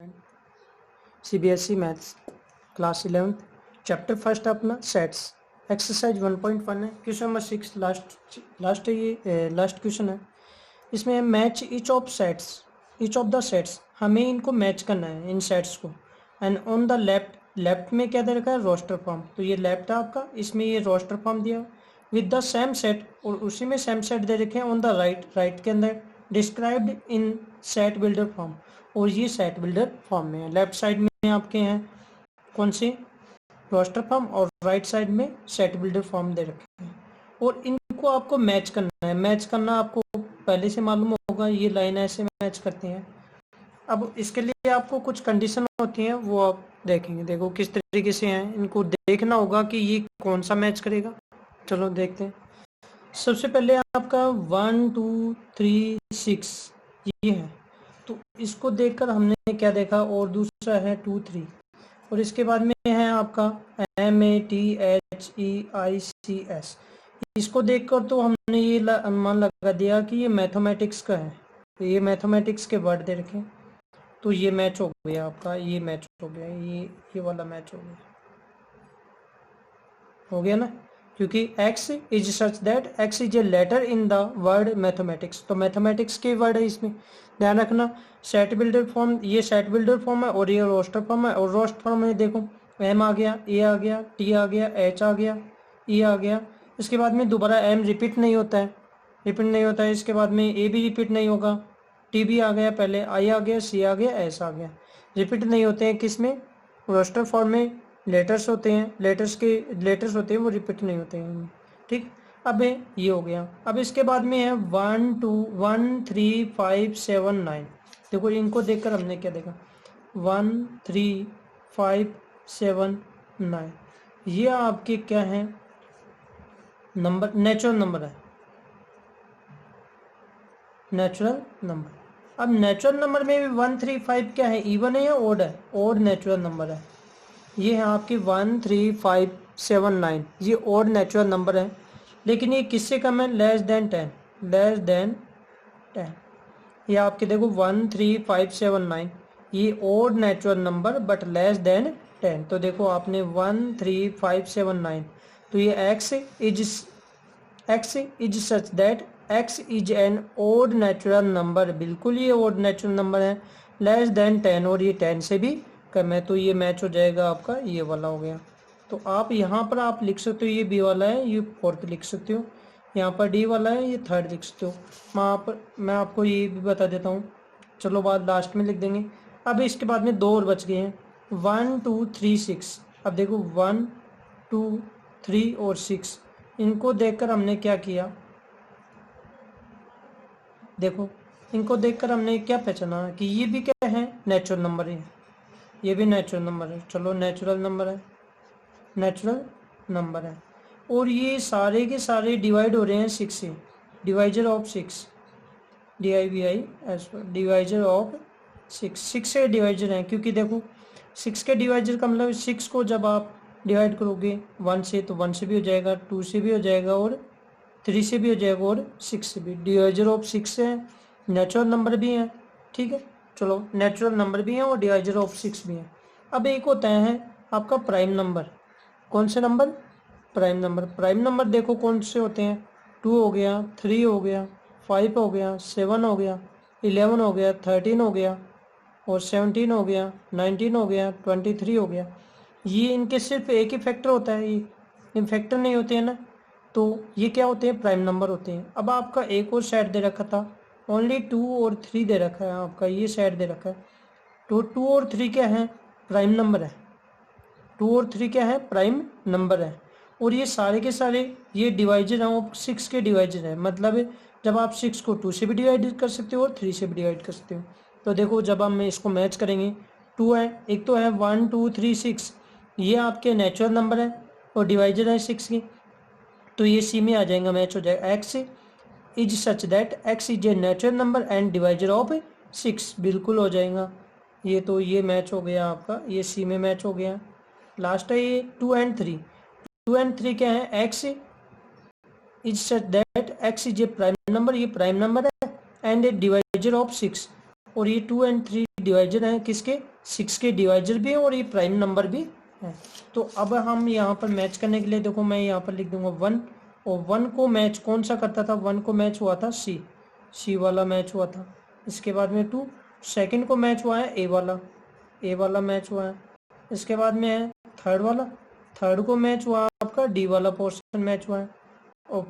CBSE maths class 11 chapter first अपना sets exercise 1.1 है। Question number 6 last question है। इसमें match each of the sets, हमें इनको मैच करना है इन सेट्स को। एंड ऑन द लेफ्ट में क्या दे रखा है, रोस्टर फॉर्म। तो ये लेफ्ट है आपका, इसमें ये रोस्टर फॉर्म दिया विद द सेम सेट, और उसी में सेम सेट दे रखे हैं ऑन द राइट के अंदर described in set builder form, और ये सेट बिल्डर फॉर्म में है। लेफ्ट साइड में आपके हैं कौन से, रोस्टर फॉर्म, और राइट साइड में सेट बिल्डर फॉर्म दे रखे हैं, और इनको आपको मैच करना है। मैच करना आपको पहले से मालूम होगा, ये लाइन ऐसे मैच करती हैं। अब इसके लिए आपको कुछ कंडीशन होती हैं, वो आप देखेंगे। देखो किस तरीके से हैं, इनको देखना होगा कि ये कौन सा मैच करेगा। चलो देखते हैं। सबसे पहले आपका 1 2 3 6 ये है, तो इसको देखकर हमने क्या देखा, और दूसरा है 2 3, और इसके बाद में है आपका MATHEICS। इसको देखकर तो हमने ये अनुमान लगा दिया कि ये मैथमेटिक्स का है। तो ये मैथमेटिक्स के वर्ड दे रखे, तो ये मैच हो गया आपका, ये मैच हो गया, ये वाला मैच हो गया ना, क्योंकि x is such that x is a letter in the word mathematics. तो मैथमेटिक्स के वर्ड है इसमें, ध्यान रखना। सेट बिल्डर फॉर्म, ये सेट बिल्डर फॉर्म है, और ये रोस्टर फॉर्म है। और रोस्ट फॉर्म में देखो m आ गया, a आ गया, t आ गया, h आ गया, e आ गया। इसके बाद में दोबारा m रिपीट नहीं होता है, इसके बाद में a भी रिपीट नहीं होगा, t भी आ गया, पहले i आ गया, c आ गया, s आ गया। रिपीट नहीं होते हैं किसमें, रोस्टर फॉर्म में। लेटर्स होते हैं, वो रिपीट नहीं होते हैं, ठीक। अब ये हो गया। अब इसके बाद में है 1 2 1 3 5 7 9। देखो इनको देखकर हमने क्या देखा, 1 3 5 7 9, ये आपके क्या है, नंबर, नेचुरल नंबर है, नेचुरल नंबर। अब नेचुरल नंबर में भी 1 3 5 क्या है, इवन है या ओड है, ओड नेचुरल नंबर है। ये है आपके 1 3 5 7 9, ये ओड नेचुरल नंबर है। लेकिन ये किससे कम है, लेस देन 10। ये आपके देखो 1 3 5 7 9, ये odd natural number but less than 10। तो देखो आपने 1 3 5 7 9, तो ये x is such that x is an odd natural number, बिल्कुल ये ओड नेचुरल नंबर है, लेस देन 10, और ये 10 से भी कम है। तो ये मैच हो जाएगा आपका, ये वाला हो गया। तो आप यहाँ पर आप लिख सकते हो, ये बी वाला है, ये फोर्थ लिख सकते हो, यहाँ पर डी वाला है, ये थर्ड लिख सकते हो। मैं आपको ये भी बता देता हूँ, चलो बात लास्ट में लिख देंगे। अब इसके बाद में दो और बच गए हैं, 1 2 3 6। अब देखो 1 2 3 और 6, इनको देखकर हमने क्या किया, देखो इनको देखकर हमने क्या पहचाना कि ये भी क्या है, नेचुरल नंबर है, ये भी नेचुरल नंबर है। चलो नेचुरल नंबर है, और ये सारे के सारे डिवाइड हो रहे हैं 6 से, divisor of 6, DIVI divisor of 6 से डिवाइजर हैं। क्योंकि देखो 6 के डिवाइजर का मतलब 6 को जब आप डिवाइड करोगे 1 से, तो 1 से भी हो जाएगा, 2 से भी हो जाएगा, और 3 से भी हो जाएगा, और 6 से भी। डिवाइजर ऑफ 6 है, नेचुरल नंबर भी है, ठीक है। चलो नेचुरल नंबर भी है और डिवाइजर ऑफ 6 भी है। अब एक होता है आपका प्राइम नंबर। कौन से नंबर, प्राइम नंबर देखो कौन से होते हैं, 2 हो गया, 3 हो गया, 5 हो गया, 7 हो गया, 11 हो गया, 13 हो गया, और 17 हो गया, 19 हो गया, 23 हो गया। ये इनके सिर्फ एक ही फैक्टर होता है, ये फैक्टर नहीं होते हैं ना, तो ये क्या होते हैं, प्राइम नंबर होते हैं। अब आपका एक और सेट दे रखा था, ओनली 2 और 3 दे रखा है आपका, ये सेट दे रखा है। तो 2 और 3 क्या है, प्राइम नंबर है। 2 और 3 क्या है, प्राइम नंबर है। और ये सारे के सारे ये डिवाइजर हैं, वो 6 के डिवाइजर है। मतलब जब आप 6 को 2 से भी डिवाइड कर सकते हो और 3 से भी डिवाइड कर सकते हो। तो देखो जब हम इसको मैच करेंगे, 2 है, एक तो है 1 2 3 6, ये आपके नेचुरल नंबर है और डिवाइजर है 6 की, तो ये सी में आ जाएगा, मैच हो जाएगा। x is such that x is a natural number and divisor of 6, बिल्कुल हो जाएगा ये। तो ये मैच हो गया आपका, ये सी में मैच हो गया। लास्ट है ये 2 एंड 3। 2 एंड 3 क्या है, x is such that x is A prime number, ये प्राइम नंबर है, एंड ए डिवाइजर ऑफ 6, और ये 2 एंड 3 डिवाइजर हैं किसके, 6 के डिवाइजर भी हैं और ये प्राइम नंबर भी है। तो अब हम यहाँ पर मैच करने के लिए देखो मैं यहाँ पर लिख दूंगा 1, और 1 को मैच कौन सा करता था, 1 को मैच हुआ था सी वाला मैच हुआ था। इसके बाद में 2 सेकंड को मैच हुआ है ए वाला मैच हुआ है। इसके बाद में है थर्ड वाला, थर्ड को मैच हुआ आपका डी वाला पोर्शन मैच हुआ है। और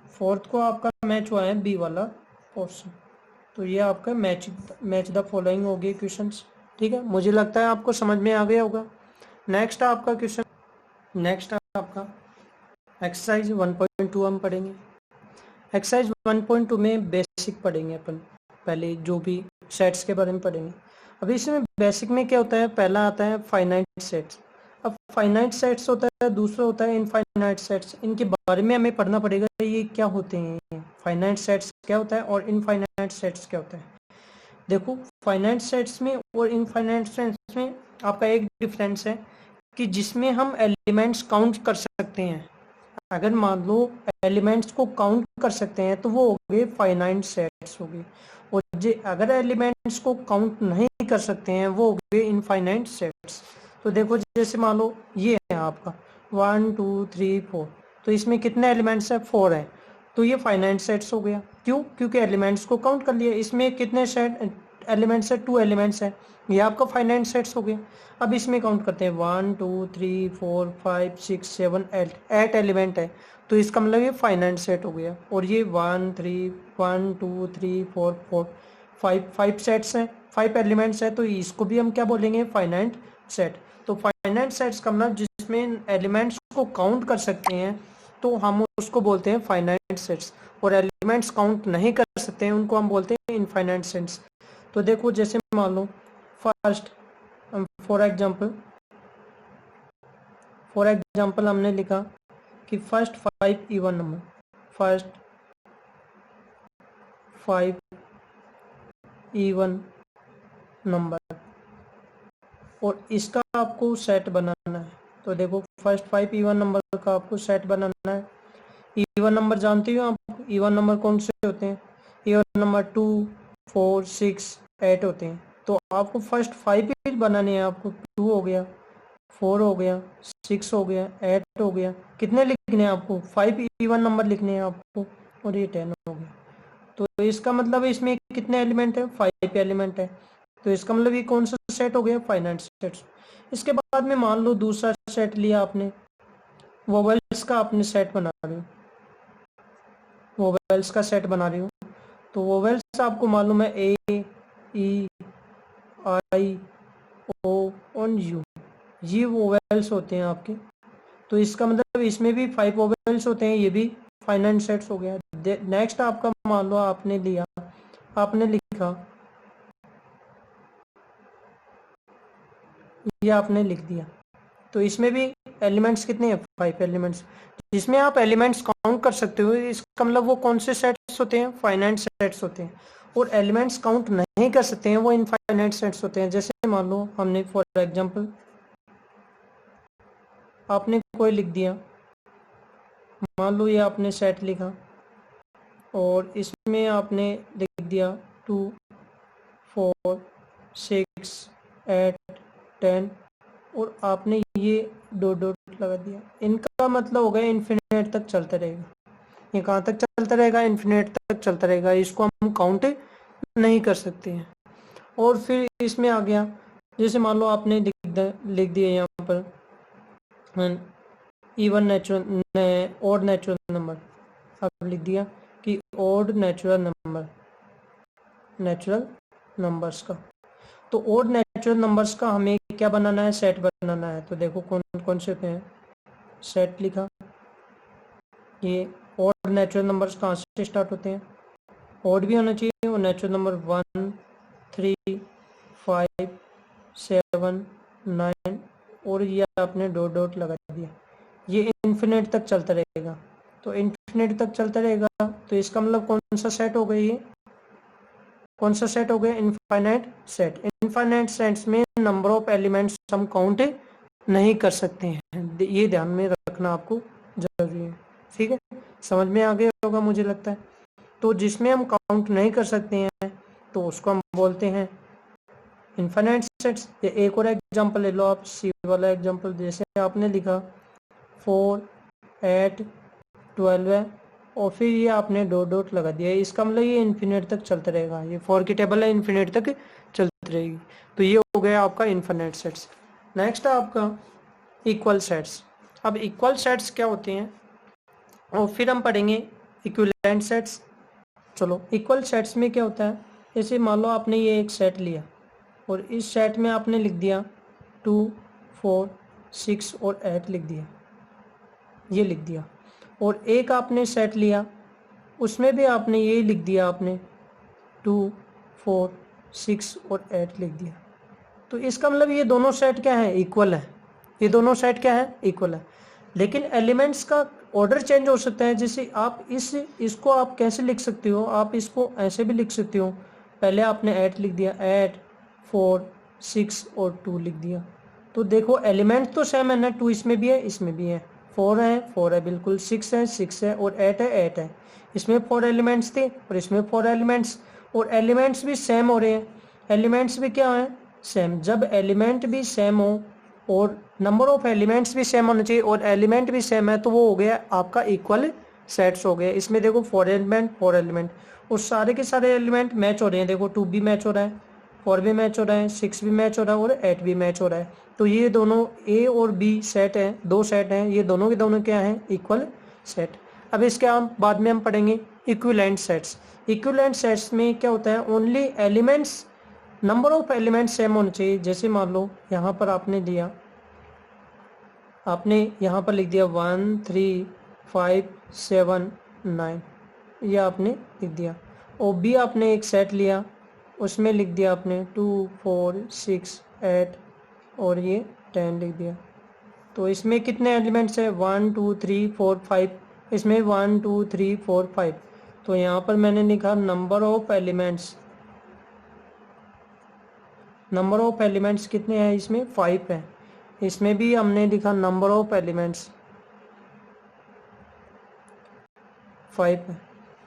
फोर्थ को आपका मैच हुआ है बी वाला पोर्शन। तो ये आपका मैच द फॉलोइंग हो गए क्वेश्चंस। ठीक है, मुझे लगता है आपको समझ में आ गया होगा। नेक्स्ट आपका क्वेश्चन, नेक्स्ट आपका एक्सरसाइज 1.2 हम पढ़ेंगे। एक्सरसाइज 1.2 में बेसिक पढ़ेंगे अपन, पहले जो भी सेट्स के बारे में पढ़ेंगे। अभी इसमें बेसिक में क्या होता है, पहला आता है फाइनाइट सेट्स। अब फाइनाइट सेट्स होता है, दूसरा होता है इनफाइनाइट सेट्स। इनके बारे में हमें पढ़ना पड़ेगा, ये क्या होते हैं, फाइनाइट सेट्स क्या होता है और इनफाइनाइट सेट्स क्या होता है। देखो फाइनाइट सेट्स में और इनफाइनाइट सेट्स में आपका एक डिफरेंस है कि जिसमें हम एलिमेंट्स काउंट कर सकते हैं। अगर मान लो एलिमेंट्स को काउंट कर सकते हैं तो वो हो गए फाइनाइट सेट्स हो गए, और अगर एलिमेंट्स को काउंट नहीं कर सकते हैं वो हो गए इनफाइनाइट सेट्स। तो देखो जैसे मान लो ये है आपका 1 2 3 4, तो इसमें कितने एलिमेंट्स है, 4 है। तो ये फाइनाइट सेट्स हो गया, क्यों, क्योंकि एलिमेंट्स को काउंट कर लिया। इसमें कितने सेट एलिमेंट्स है, 2 एलिमेंट्स है, ये आपका फाइनाइट सेट्स हो गया। अब इसमें काउंट करते हैं 1 2 3 4 5 6 7 8 एलिमेंट है, तो इसका मतलब ये फाइनाइट सेट हो गया। और ये 1 2 3 4 4 5 सेट्स हैं, 5 एलिमेंट्स है, तो इसको भी हम क्या बोलेंगे, फाइनाइट सेट। तो फाइनाइट सेट्स का मतलब जिसमें एलिमेंट्स को काउंट कर सकते हैं तो हम उसको बोलते हैं फाइनाइट सेट्स, और एलिमेंट्स काउंट नहीं कर सकते हैं उनको हम बोलते हैं इनफाइनाइट सेट्स। तो देखो जैसे मान लो फर्स्ट फॉर एग्जाम्पल हमने लिखा कि first 5 even number, first 5 even number, और इसका आपको सेट बनाना है। तो देखो फर्स्ट 5 इवन नंबर का आपको सेट बनाना है। इवन नंबर जानते हो आप, इवन नंबर कौन से होते हैं, इवन नंबर 2 4 6 8 होते हैं। तो आपको फर्स्ट 5 ही बनाने हैं, आपको 2 हो गया, 4 हो गया, 6 हो गया, 8 हो गया, कितने लिखने हैं आपको, 5 इवन नंबर लिखने हैं आपको, और ये 10 हो गया। तो इसका मतलब इसमें कितने एलिमेंट है, 5 एलिमेंट है। तो इसका मतलब ये कौन सा सेट हो गया, फाइनाइट सेट्स। इसके बाद में मान लो दूसरा सेट लिया आपने, वोवेल्स का आपने सेट बना रहे हो, वोवेल्स का सेट बना रही हो। तो वोवेल्स आपको मालूम है ए ई आई ओ और यू, ये वोवेल्स होते हैं आपके। तो इसका मतलब इसमें भी 5 वोवेल्स होते हैं, ये भी फाइनाइट सेट्स हो गया। नेक्स्ट आपका मान लो आपने लिया, आपने लिखा, ये आपने लिख दिया, तो इसमें भी एलिमेंट्स कितने हैं, 5 एलिमेंट्स। जिसमें आप एलिमेंट्स काउंट कर सकते हो, इसका मतलब वो कौन से सेट्स होते हैं, फाइनाइट सेट्स होते हैं। और एलिमेंट्स काउंट नहीं कर सकते हैं वो इनफाइनाइट सेट्स होते हैं। जैसे मान लो हमने फॉर एग्जांपल आपने कोई लिख दिया, मान लो ये आपने सेट लिखा और इसमें आपने लिख दिया 2 4 6 8 10, और आपने ये डॉट लगा दिया। इनका मतलब हो गया इन्फिनिट तक चलता रहेगा। ये कहाँ तक चलता रहेगा, इन्फिनिट तक चलता रहेगा, इसको हम काउंट नहीं कर सकते हैं। और फिर इसमें आ गया, जैसे मान लो आपने लिख दिया यहाँ पर even natural odd natural number, अब लिख दिया कि ऑड नेचुरल नंबर्स का। तो ऑड नेचुरल नंबर्स का हमें क्या बनाना है, सेट बनाना है। तो देखो कौन कौन से हैं, सेट लिखा, ये ऑड नेचुरल नंबर्स कहाँ से स्टार्ट होते हैं, ऑड भी होना चाहिए, और नेचुरल नंबर 1 3 5 7 9, और ये आपने डॉट लगा दिया। ये इन्फिनिट तक चलता रहेगा, तो इन्फिनिट तक चलता रहेगा, तो इसका मतलब कौन सा सेट हो गया, ये कौन सा सेट हो गया, इनफाइनाइट सेट। इनफाइनाइट सेट्स में नंबर ऑफ एलिमेंट्स हम काउंट नहीं कर सकते हैं, ये ध्यान में रखना आपको जरूरी है। ठीक है, समझ में आ गया होगा मुझे लगता है। तो जिसमें हम काउंट नहीं कर सकते हैं तो उसको हम बोलते हैं इन्फिनिट सेट्स। ये एक और एग्जांपल ले लो आप, सी वाला एग्जांपल, जैसे आपने लिखा 4, 8, 12 है और फिर ये आपने डॉट डॉट लगा दिया, इसका मतलब ये इन्फिनिट तक चलता रहेगा, ये 4 की टेबल है, इन्फिनिट तक चलती रहेगी। तो ये हो गया आपका इन्फिनिट सेट्स। नेक्स्ट है आपका इक्वल सेट्स। अब इक्वल सेट्स क्या होते हैं और फिर हम पढ़ेंगे इक्विवेलेंट सेट्स। चलो इक्वल सेट्स में क्या होता है, जैसे मान लो आपने ये एक सेट लिया और इस सेट में आपने लिख दिया 2, 4, 6 और 8 लिख दिया, ये लिख दिया। और एक आपने सेट लिया उसमें भी आपने ये लिख दिया, आपने 2, 4, 6 और 8 लिख दिया। तो इसका मतलब ये दोनों सेट क्या है, इक्वल है। ये दोनों सेट क्या है, इक्वल है। लेकिन एलिमेंट्स का ऑर्डर चेंज हो सकता है। जैसे आप इसको आप कैसे लिख सकते हो, आप इसको ऐसे भी लिख सकते हो, पहले आपने 8 लिख दिया, 8, 4, 6 और 2 लिख दिया। तो देखो एलिमेंट तो सेम है ना, 2 इसमें भी है, इसमें भी है, 4 है, 4 है बिल्कुल, 6 है, 6 है और 8 है, 8 है। इसमें 4 एलिमेंट्स थे और इसमें 4 एलिमेंट्स, और एलिमेंट्स भी सेम हो रहे हैं। एलिमेंट्स भी क्या है, सेम। जब एलिमेंट भी सेम हो और नंबर ऑफ एलिमेंट्स भी सेम होने चाहिए और एलिमेंट भी सेम है, तो वो हो गया आपका इक्वल सेट्स हो गया। इसमें देखो 4 एलिमेंट, 4 एलिमेंट और सारे के सारे एलिमेंट मैच हो रहे हैं। देखो 2 भी मैच हो रहा है, 4 भी मैच हो रहा है, 6 भी मैच हो रहा है और 8 भी मैच हो रहा है। तो ये दोनों ए और बी सेट है, दो सेट हैं, ये दोनों के दोनों क्या हैं, इक्वल सेट। अब इसके हम बाद में हम पढ़ेंगे इक्विवेलेंट सेट्स। इक्विवेलेंट सेट्स में क्या होता है, only elements, number of elements same होने चाहिए। जैसे मान लो यहाँ पर आपने दिया, आपने यहाँ पर लिख दिया 1, 3, 5, 7, 9, ये आपने लिख दिया। और बी आपने एक सेट लिया, उसमें लिख दिया आपने 2, 4, 6, 8 और ये 10 लिख दिया। तो इसमें कितने एलिमेंट्स है, 1, 2, 3, 4, 5, इसमें 1, 2, 3, 4, 5। तो यहाँ पर मैंने लिखा number of elements, number of elements कितने हैं, इसमें 5 है। इसमें भी हमने लिखा नंबर ऑफ एलिमेंट्स 5 है।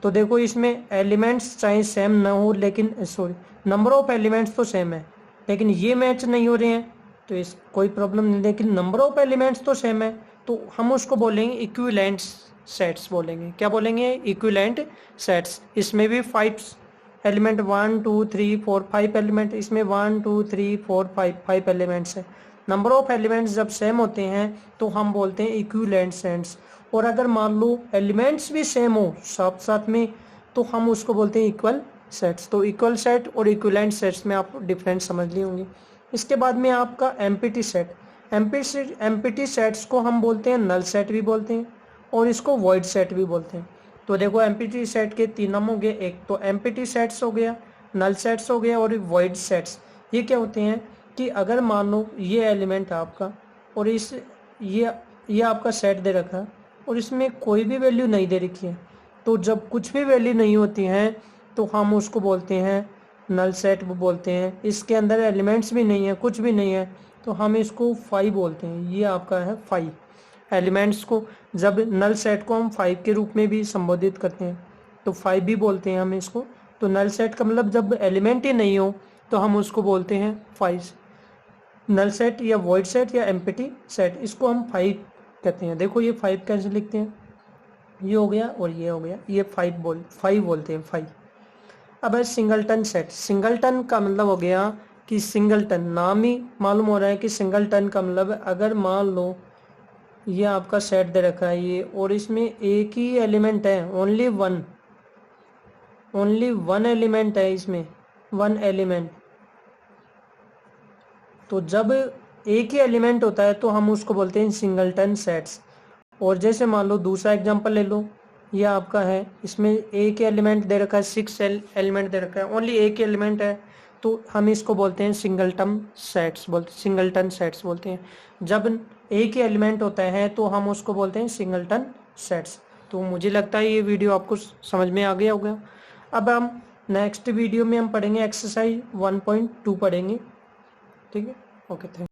तो देखो इसमें एलिमेंट्स चाहे सेम ना हो, लेकिन सॉरी नंबर ऑफ एलिमेंट्स तो सेम है लेकिन ये मैच नहीं हो रहे हैं, तो इस कोई प्रॉब्लम नहीं। लेकिन नंबर ऑफ एलिमेंट्स तो सेम है, तो हम उसको बोलेंगे इक्विवेलेंट सेट्स बोलेंगे। क्या बोलेंगे, इक्विवेलेंट सेट्स। इसमें भी 5 एलिमेंट, 1, 2, 3, 4, 5 एलिमेंट, इसमें 1, 2, 3, 4, 5 एलिमेंट्स है। नंबर ऑफ एलिमेंट्स जब सेम होते हैं तो हम बोलते हैं इक्विवेलेंट सेट्स। और अगर मान लो एलिमेंट्स भी सेम हो साथ साथ में, तो हम उसको बोलते हैं इक्वल सेट्स। तो इक्वल सेट और इक्विवेलेंट सेट्स में आप डिफरेंस समझ लिए होंगे। इसके बाद में आपका एम्प्टी सेट। एम्प्टी सेट्स को हम बोलते हैं नल सेट भी बोलते हैं और इसको वॉइड सेट भी बोलते हैं। तो देखो एम्प्टी सेट के 3 नाम हो गए, एक तो एम्प्टी सेट्स हो गया, नल सेट्स हो गया और वॉइड सेट्स। ये क्या होते हैं कि अगर मान लो ये एलिमेंट आपका और ये आपका सेट दे रखा है और इसमें कोई भी वैल्यू नहीं दे रखी है, तो जब कुछ भी वैल्यू नहीं होती हैं तो हम उसको बोलते हैं नल सेट बोलते हैं। इसके अंदर एलिमेंट्स भी नहीं है, कुछ भी नहीं है, तो हम इसको 5 बोलते हैं। ये आपका है 5 एलिमेंट्स को, जब नल सेट को हम 5 के रूप में भी संबोधित करते हैं तो 5 भी बोलते हैं हम इसको। तो नल सेट का मतलब जब एलिमेंट ही नहीं हो तो हम उसको बोलते हैं 5। नल सेट या वॉइड सेट या एम्प्टी सेट, इसको हम 5 कहते हैं। देखो ये 5 कैसे लिखते हैं, ये हो गया और ये हो गया, ये 5 बोलते हैं 5। अब है सिंगलटन सेट। सिंगलटन का मतलब हो गया कि सिंगलटन, नाम ही मालूम हो रहा है कि सिंगलटन का मतलब अगर मान लो ये आपका सेट दे रखा है ये, और इसमें एक ही एलिमेंट है, ओनली वन एलिमेंट है इसमें, 1 एलिमेंट। तो जब एक ही एलिमेंट होता है तो हम उसको बोलते हैं सिंगलटन सेट्स। और जैसे मान लो दूसरा एग्जांपल ले लो, ये आपका है, इसमें एक ही एलिमेंट दे रखा है, 6 एलिमेंट दे रखा है, ओनली एक ही एलिमेंट है, तो हम इसको बोलते हैं सिंगलटन सेट्स बोलते हैं। जब एक ही एलिमेंट होता है तो हम उसको बोलते हैं सिंगलटन सेट्स। तो मुझे लगता है ये वीडियो आपको समझ में आ गया होगा। अब हम नेक्स्ट वीडियो में हम पढ़ेंगे एक्सरसाइज 1.2 पढ़ेंगे, ठीक है। Okay, thank